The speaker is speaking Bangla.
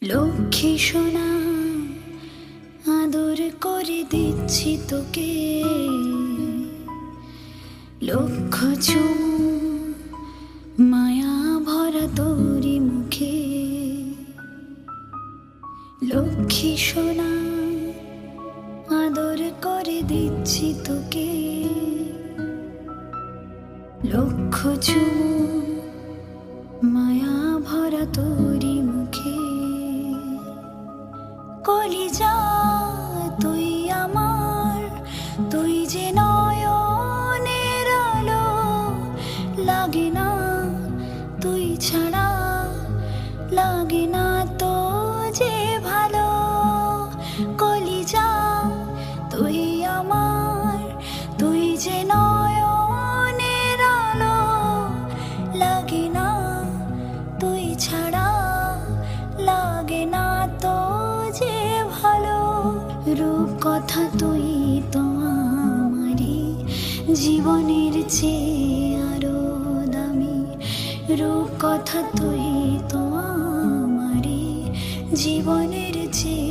লক্ষ্মী সোনা আদর করে দিচ্ছি তোকে, লক্ষ চুমু মায়া ভরা তোরি মুখে। লক্ষ্মী সোনা আদর করে দিচ্ছি তোকে, লক্ষ চুমু মায়া ভরা তোরি মুখে। কলিজা তুই আমার, তুই যে নয়নের আলো, লাগে না তুই ছাড়া, লাগে না তো যে ভালো। কলিজা তুই আমার, তুই যে নয়নের আলো, লাগে না তুই ছাড়া, লাগে না তো যে ভালো। রূপ কথা তুই তো আমারই জীবনের চেয়ে আরো দামি, রূপ কথা তুই তো আমারই জীবনের চেয়ে